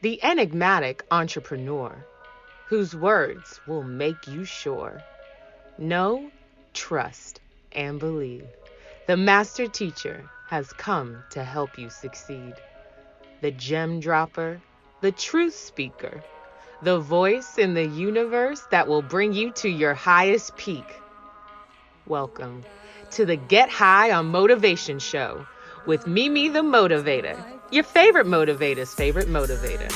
The enigmatic entrepreneur whose words will make you sure. Know, trust, and believe. The master teacher has come to help you succeed. The gem dropper, the truth speaker, the voice in the universe that will bring you to your highest peak. Welcome to the Get High on Motivation Show with Mimi the Motivator, your favorite motivator's favorite motivator.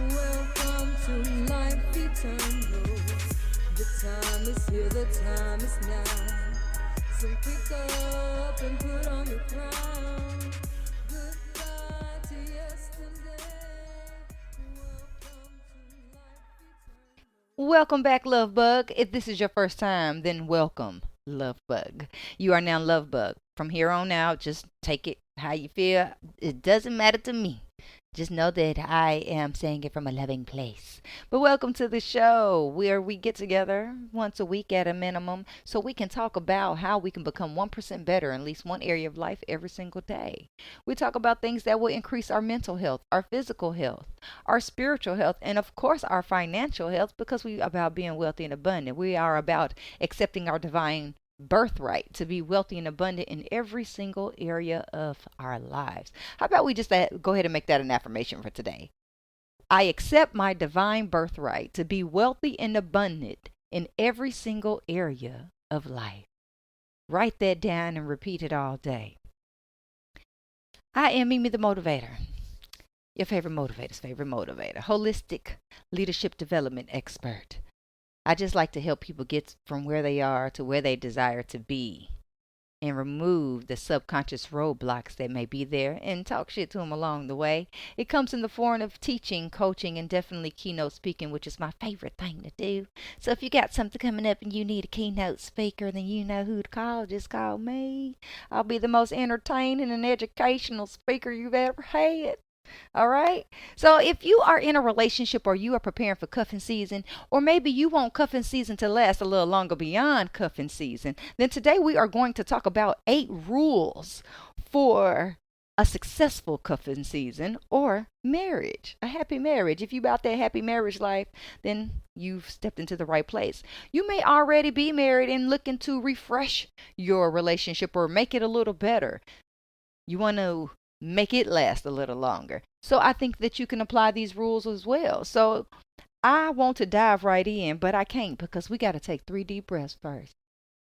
Welcome to life eternal. The time is here, the time is now. So pick up and put on your crown. Goodbye to yesterday. Welcome to life eternal. Welcome back, Love Bug. If this is your first time, then welcome, Love Bug. You are now Love Bug. From here on out, just take it how you feel. It doesn't matter to me. Just know that I am saying it from a loving place. But welcome to the show where we get together once a week at a minimum so we can talk about how we can become 1% better in at least one area of life every single day. We talk about things that will increase our mental health, our physical health, our spiritual health, and of course our financial health because we are about being wealthy and abundant. We are about accepting our divine birthright to be wealthy and abundant in every single area of our lives. How about we just go ahead and make that an affirmation for today? I accept my divine birthright to be wealthy and abundant in every single area of life. Write that down and repeat it all day. I am Mimi the Motivator, your favorite motivator's favorite motivator, holistic leadership development expert. I just like to help people get from where they are to where they desire to be and remove the subconscious roadblocks that may be there and talk shit to them along the way. It comes in the form of teaching, coaching, and definitely keynote speaking, which is my favorite thing to do. So if you got something coming up and you need a keynote speaker, then you know who to call. Just call me. I'll be the most entertaining and educational speaker you've ever had. All right. So if you are in a relationship or you are preparing for cuffing season, or maybe you want cuffing season to last a little longer beyond cuffing season, then today we are going to talk about 8 rules for a successful cuffing season or marriage, a happy marriage. If you about that happy marriage life, then you've stepped into the right place. You may already be married and looking to refresh your relationship or make it a little better. You want to make it last a little longer. So I think that you can apply these rules as well. So I want to dive right in, but I can't because we got to take 3 deep breaths first.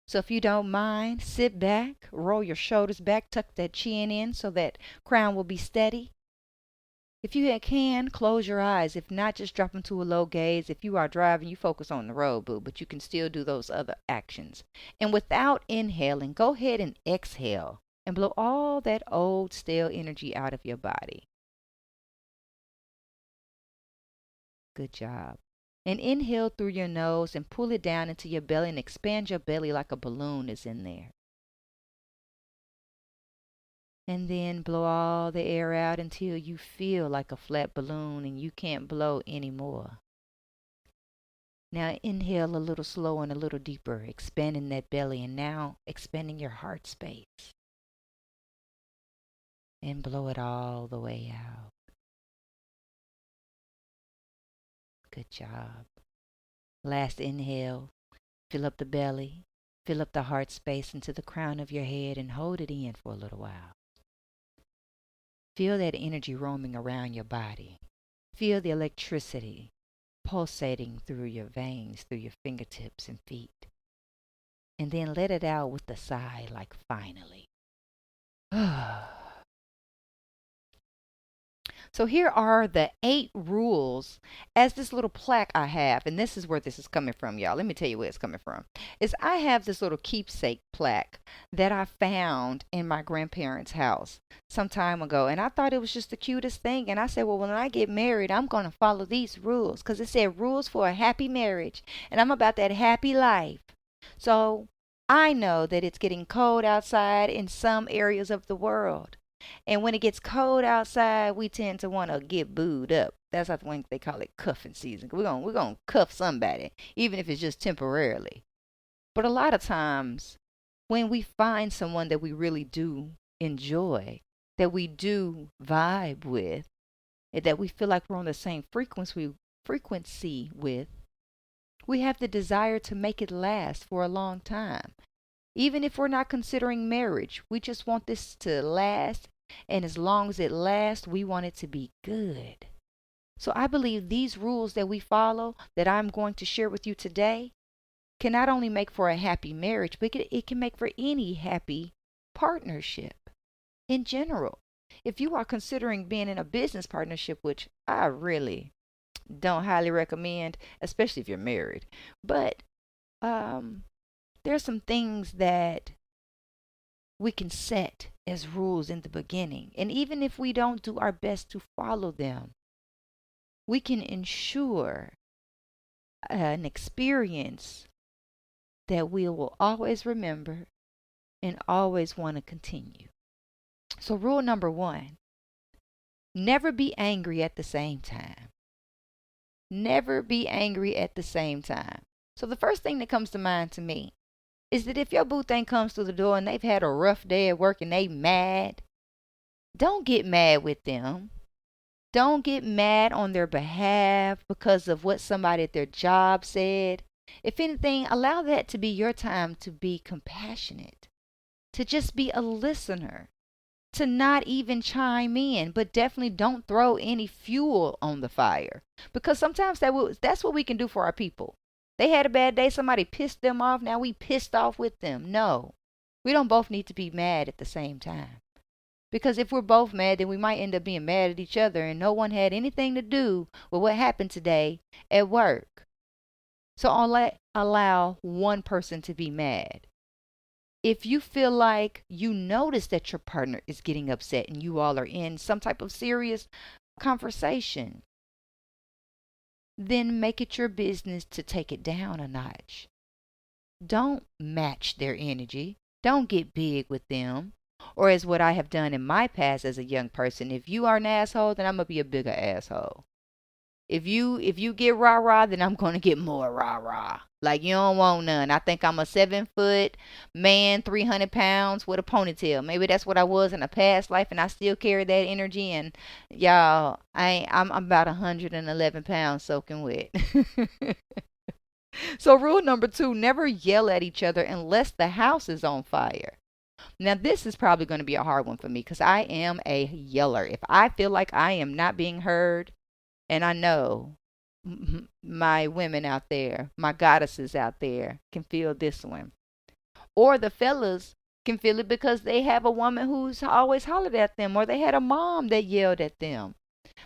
So if you don't mind, sit back, roll your shoulders back, tuck that chin in so that crown will be steady. If you can, close your eyes. If not, just drop them to a low gaze. If you are driving, you focus on the road, boo, but you can still do those other actions. And without inhaling, go ahead and exhale and blow all that old stale energy out of your body. Good job. And inhale through your nose and pull it down into your belly and expand your belly like a balloon is in there. And then blow all the air out until you feel like a flat balloon and you can't blow anymore. Now inhale a little slower and a little deeper, expanding that belly and now expanding your heart space. And blow it all the way out. Good job. Last inhale, fill up the belly, fill up the heart space into the crown of your head and hold it in for a little while. Feel that energy roaming around your body. Feel the electricity pulsating through your veins, through your fingertips and feet. And then let it out with a sigh like finally. So here are the 8 rules as this little plaque I have, and this is where this is coming from, y'all. Let me tell you where it's coming from. Is I have this little keepsake plaque that I found in my grandparents' house some time ago, and I thought it was just the cutest thing. And I said, well, when I get married, I'm going to follow these rules because it said rules for a happy marriage, and I'm about that happy life. So I know that it's getting cold outside in some areas of the world. And when it gets cold outside, we tend to want to get booed up. That's, I think they call it cuffing season. We're gonna cuff somebody, even if it's just temporarily. But a lot of times, when we find someone that we really do enjoy, that we do vibe with, and that we feel like we're on the same frequency with, we have the desire to make it last for a long time. Even if we're not considering marriage, we just want this to last. And as long as it lasts, we want it to be good. So I believe these rules that we follow, that I'm going to share with you today, can not only make for a happy marriage, but it can make for any happy partnership in general. If you are considering being in a business partnership, which I really don't highly recommend, especially if you're married, but there's some things that we can set as rules in the beginning. And even if we don't do our best to follow them, we can ensure an experience that we will always remember and always want to continue. So rule number 1, never be angry at the same time. Never be angry at the same time. So the first thing that comes to mind to me is that if your boo thing comes through the door and they've had a rough day at work and they mad, don't get mad with them. Don't get mad on their behalf because of what somebody at their job said. If anything, allow that to be your time to be compassionate, to just be a listener, to not even chime in, but definitely don't throw any fuel on the fire, because sometimes that's what we can do for our people. They had a bad day, somebody pissed them off, now we pissed off with them. No, we don't both need to be mad at the same time, because if we're both mad, then we might end up being mad at each other, and no one had anything to do with what happened today at work. So allow one person to be mad. If you feel like you notice that your partner is getting upset and you all are in some type of serious conversation, then make it your business to take it down a notch. Don't match their energy. Don't get big with them. Or as what I have done in my past as a young person, if you are an asshole, then I'm going to be a bigger asshole. If you get rah-rah, then I'm going to get more rah-rah. Like, you don't want none. I think I'm a 7-foot man, 300 pounds with a ponytail. Maybe that's what I was in a past life, and I still carry that energy. And y'all, I'm about 111 pounds soaking wet. So rule number 2, never yell at each other unless the house is on fire. Now, this is probably going to be a hard one for me because I am a yeller. If I feel like I am not being heard, and I know my women out there, my goddesses out there can feel this one. Or the fellas can feel it because they have a woman who's always hollered at them, or they had a mom that yelled at them.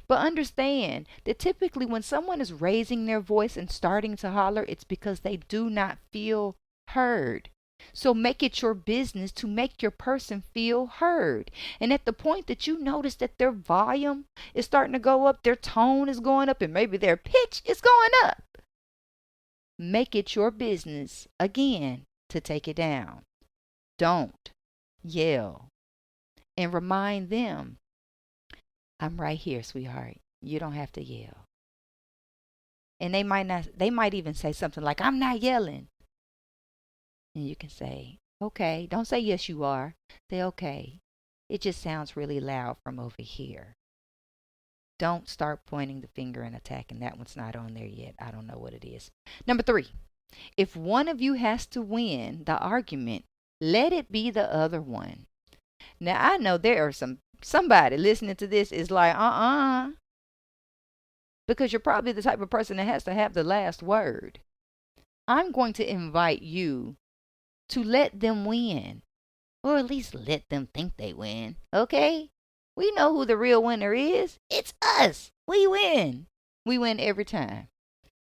But understand that typically when someone is raising their voice and starting to holler, it's because they do not feel heard. So make it your business to make your person feel heard. And at the point that you notice that their volume is starting to go up, their tone is going up, and maybe their pitch is going up, make it your business, again, to take it down. Don't yell. And remind them, I'm right here, sweetheart. You don't have to yell. And they might even say something like, I'm not yelling. And you can say, okay. Don't say yes you are. Say, okay. It just sounds really loud from over here. Don't start pointing the finger and attacking. That one's not on there yet. I don't know what it is. Number 3, if one of you has to win the argument, let it be the other one. Now, I know there are somebody listening to this is like, because you're probably the type of person that has to have the last word. I'm going to invite you to let them win, or at least let them think they win, okay? We know who the real winner is. It's us. We win. We win every time.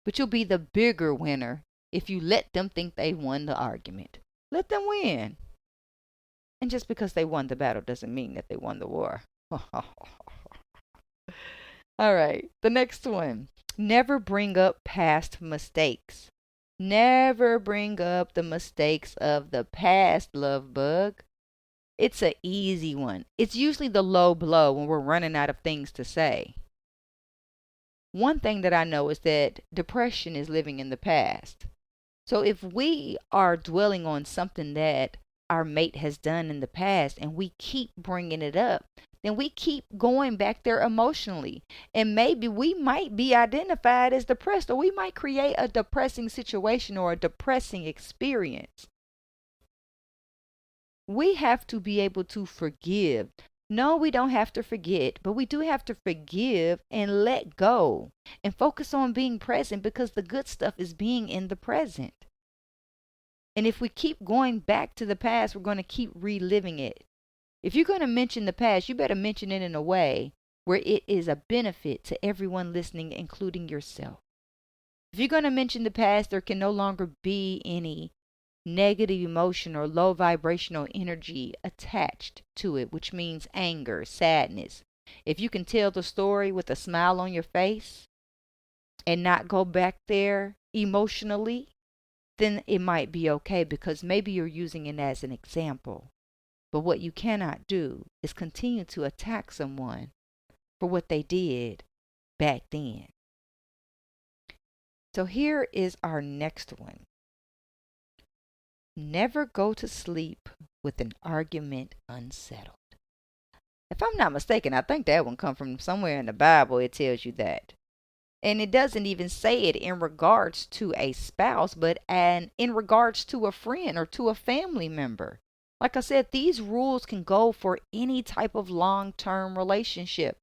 But you'll be the bigger winner if you let them think they won the argument. Let them win. And just because they won the battle doesn't mean that they won the war. All right, the next one. Never bring up past mistakes. Never bring up the mistakes of the past, love bug. It's an easy one. It's usually the low blow when we're running out of things to say. One thing that I know is that depression is living in the past. So if we are dwelling on something that our mate has done in the past and we keep bringing it up, then we keep going back there emotionally. And maybe we might be identified as depressed, or we might create a depressing situation or a depressing experience. We have to be able to forgive. No, we don't have to forget, but we do have to forgive and let go and focus on being present, because the good stuff is being in the present. And if we keep going back to the past, we're going to keep reliving it. If you're going to mention the past, you better mention it in a way where it is a benefit to everyone listening, including yourself. If you're going to mention the past, there can no longer be any negative emotion or low vibrational energy attached to it, which means anger, sadness. If you can tell the story with a smile on your face and not go back there emotionally, then it might be okay, because maybe you're using it as an example. But what you cannot do is continue to attack someone for what they did back then. So here is our next one. Never go to sleep with an argument unsettled. If I'm not mistaken, I think that one comes from somewhere in the Bible. It tells you that. And it doesn't even say it in regards to a spouse, but in regards to a friend or to a family member. Like I said, these rules can go for any type of long-term relationship.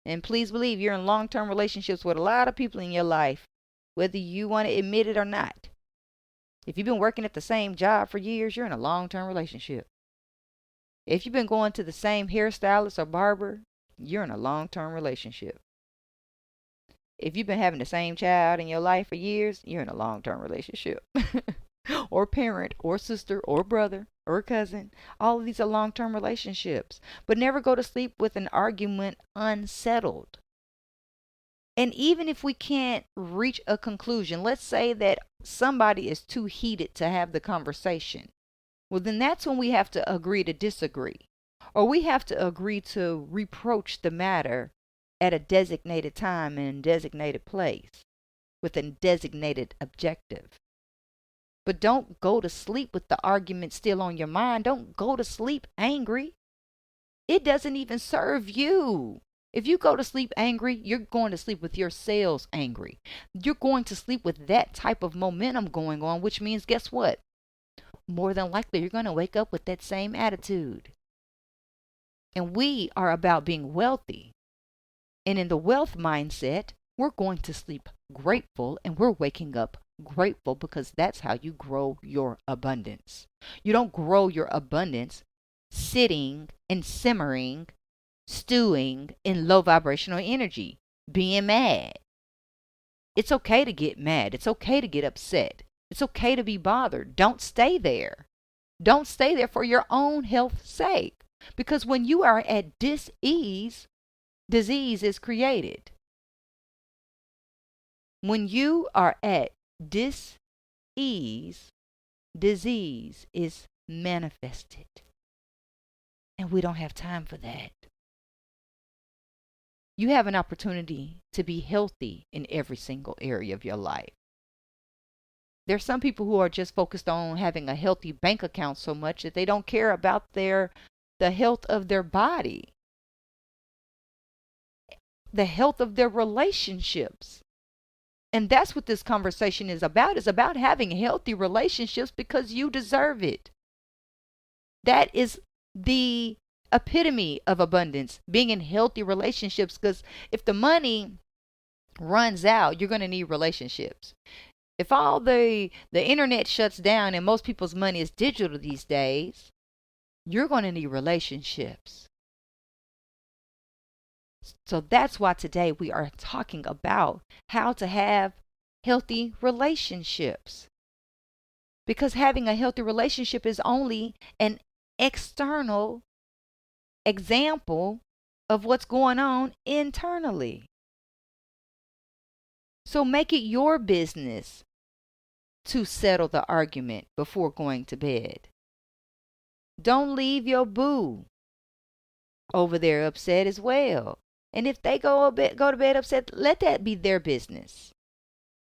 And please believe you're in long-term relationships with a lot of people in your life, whether you want to admit it or not. If you've been working at the same job for years, you're in a long-term relationship. If you've been going to the same hairstylist or barber, you're in a long-term relationship. If you've been having the same child in your life for years, you're in a long-term relationship. Or parent, or sister, or brother, or cousin. All of these are long-term relationships. But never go to sleep with an argument unsettled. And even if we can't reach a conclusion, let's say that somebody is too heated to have the conversation. Well, then that's when we have to agree to disagree. Or we have to agree to reproach the matter at a designated time and designated place with a designated objective. But don't go to sleep with the argument still on your mind. Don't go to sleep angry. It doesn't even serve you. If you go to sleep angry, you're going to sleep with your sails angry. You're going to sleep with that type of momentum going on, which means, guess what? More than likely, you're going to wake up with that same attitude. And we are about being wealthy. And in the wealth mindset, we're going to sleep grateful and we're waking up grateful, because that's how you grow your abundance. You don't grow your abundance sitting and simmering, stewing in low vibrational energy, being mad. It's okay to get mad. It's okay to get upset. It's okay to be bothered. Don't stay there. Don't stay there for your own health's sake. Because when you are at dis-ease, disease is created. When you are at dis-ease, disease is manifested. And we don't have time for that. You have an opportunity to be healthy in every single area of your life. There's some people who are just focused on having a healthy bank account so much that they don't care about the health of their body, the health of their relationships. And that's what this conversation is about. It's about having healthy relationships because you deserve it. That is the epitome of abundance, being in healthy relationships. Because if the money runs out, you're going to need relationships. If all the internet shuts down and most people's money is digital these days, you're going to need relationships. So that's why today we are talking about how to have healthy relationships. Because having a healthy relationship is only an external example of what's going on internally. So make it your business to settle the argument before going to bed. Don't leave your boo over there upset as well. And if they go to bed upset, let that be their business.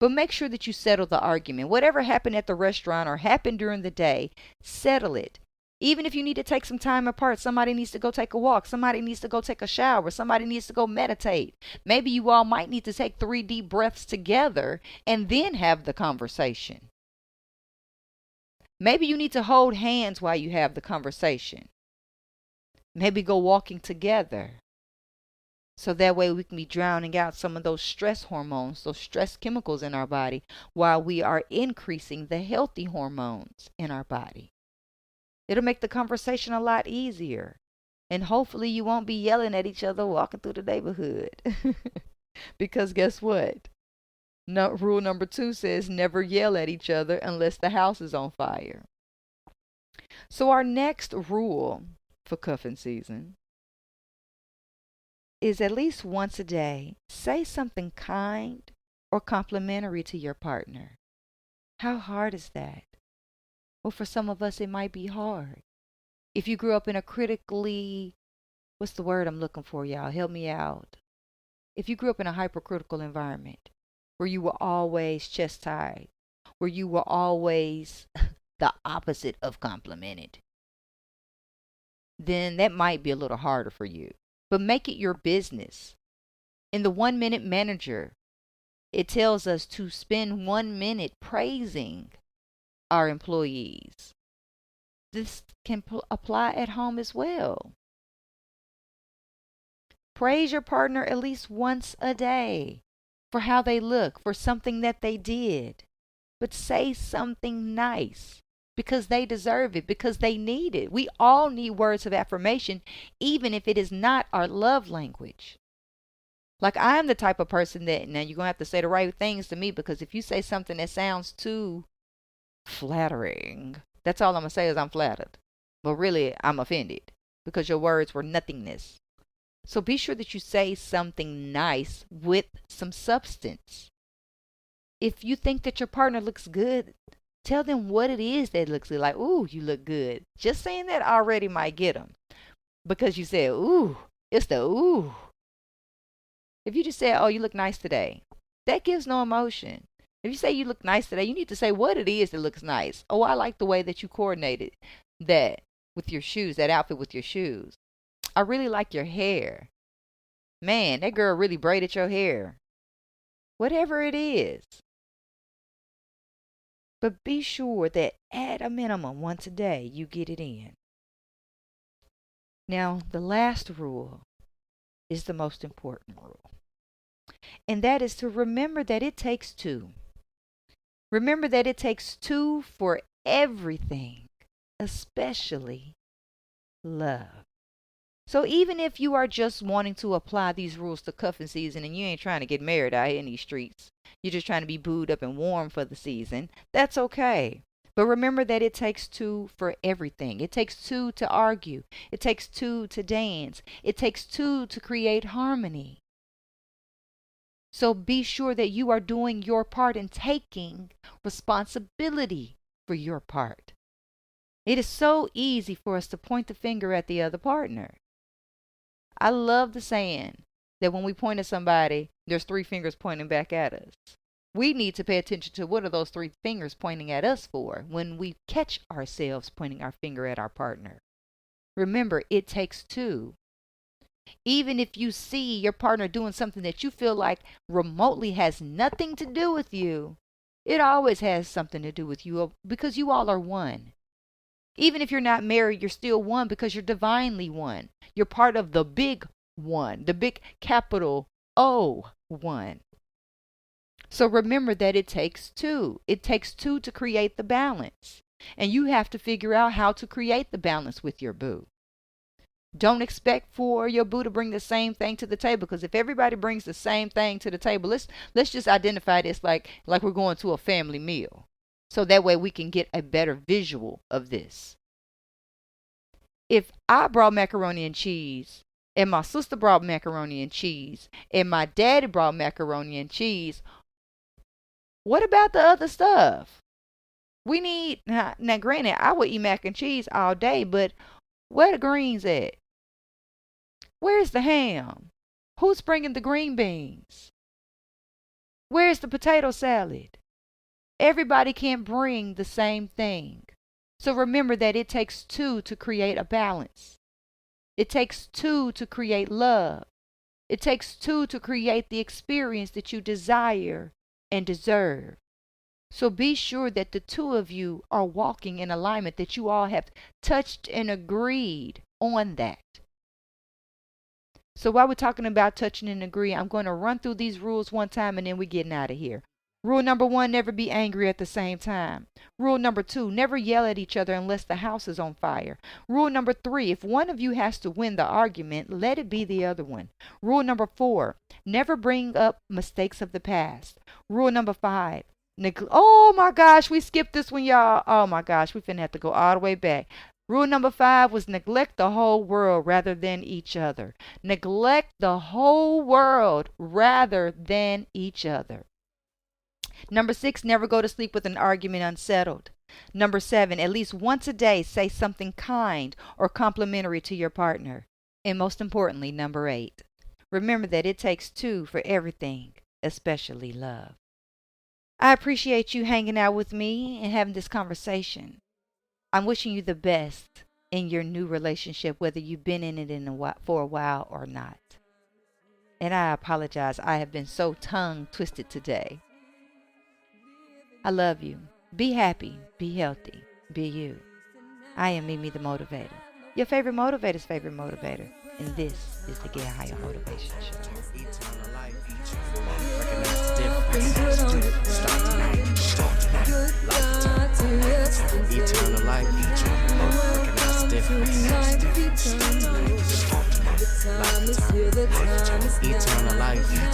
But make sure that you settle the argument. Whatever happened at the restaurant or happened during the day, settle it. Even if you need to take some time apart, somebody needs to go take a walk, somebody needs to go take a shower, somebody needs to go meditate. Maybe you all might need to take 3 deep breaths together and then have the conversation. Maybe you need to hold hands while you have the conversation. Maybe go walking together. So that way we can be drowning out some of those stress hormones, those stress chemicals in our body, while we are increasing the healthy hormones in our body. It'll make the conversation a lot easier. And hopefully you won't be yelling at each other walking through the neighborhood. Because guess what? No, rule number 2 says never yell at each other unless the house is on fire. So our next rule for cuffing season is at least once a day, say something kind or complimentary to your partner. How hard is that? Well, for some of us, it might be hard. If you grew up in a critically, what's the word I'm looking for, y'all? Help me out. If you grew up in a hypercritical environment where you were always chastised, where you were always the opposite of complimented, then that might be a little harder for you. But make it your business. In the 1 Minute Manager, it tells us to spend 1 minute praising our employees. This can apply at home as well. Praise your partner at least once a day for how they look, for something that they did. But say something nice because they deserve it, because they need it. We all need words of affirmation, even if it is not our love language. Like, I'm the type of person that, now you're going to have to say the right things to me, because if you say something that sounds too flattering, that's all I'm going to say is I'm flattered. But really, I'm offended because your words were nothingness. So be sure that you say something nice with some substance. If you think that your partner looks good, tell them what it is that looks good. Like, ooh, you look good. Just saying that already might get them. Because you said, ooh, it's the ooh. If you just say, oh, you look nice today, that gives no emotion. If you say you look nice today, you need to say what it is that looks nice. Oh, I like the way that you coordinated that with your shoes, that outfit with your shoes. I really like your hair. Man, that girl really braided your hair. Whatever it is. But be sure that at a minimum, once a day, you get it in. Now, the last rule is the most important rule. And that is to remember that it takes 2. Remember that it takes 2 for everything, especially love. So even if you are just wanting to apply these rules to cuffing season and you ain't trying to get married out here in these streets, you're just trying to be booed up and warm for the season, that's okay. But remember that it takes 2 for everything. It takes 2 to argue. It takes 2 to dance. It takes 2 to create harmony. So be sure that you are doing your part and taking responsibility for your part. It is so easy for us to point the finger at the other partner. I love the saying that when we point at somebody, there's 3 fingers pointing back at us. We need to pay attention to what are those 3 fingers pointing at us for when we catch ourselves pointing our finger at our partner. Remember, it takes 2. Even if you see your partner doing something that you feel like remotely has nothing to do with you, it always has something to do with you because you all are one. Even if you're not married, you're still one because you're divinely one. You're part of the big one, the big capital O one. So remember that it takes 2. It takes 2 to create the balance. And you have to figure out how to create the balance with your boo. Don't expect for your boo to bring the same thing to the table, because if everybody brings the same thing to the table, let's just identify this like we're going to a family meal. So that way we can get a better visual of this. If I brought macaroni and cheese, and my sister brought macaroni and cheese, and my daddy brought macaroni and cheese, what about the other stuff? We need, now granted, I would eat mac and cheese all day, but where the greens at? Where's the ham? Who's bringing the green beans? Where's the potato salad? Everybody can't bring the same thing. So remember that it takes two to create a balance. It takes two to create love. It takes two to create the experience that you desire and deserve. So be sure that the two of you are walking in alignment, that you all have touched and agreed on that. So while we're talking about touching and agree, I'm going to run through these rules one time and then we're getting out of here. Rule number 1, never be angry at the same time. Rule number 2, never yell at each other unless the house is on fire. Rule number 3, if one of you has to win the argument, let it be the other one. Rule number 4, never bring up mistakes of the past. Rule number 5, oh my gosh, we skipped this one, y'all. Oh my gosh, we finna have to go all the way back. Rule number 5 was neglect the whole world rather than each other. Neglect the whole world rather than each other. Number 6, never go to sleep with an argument unsettled. Number 7, at least once a day, say something kind or complimentary to your partner. And most importantly, number 8, remember that it takes two for everything, especially love. I appreciate you hanging out with me and having this conversation. I'm wishing you the best in your new relationship, whether you've been in it for a while or not. And I apologize, I have been so tongue twisted today. I love you. Be happy. Be healthy. Be you. I am Mimi the Motivator, your favorite motivator's favorite motivator. And this is the Get Higher Motivation Show. Eternal life, recognize the difference. Eternal life.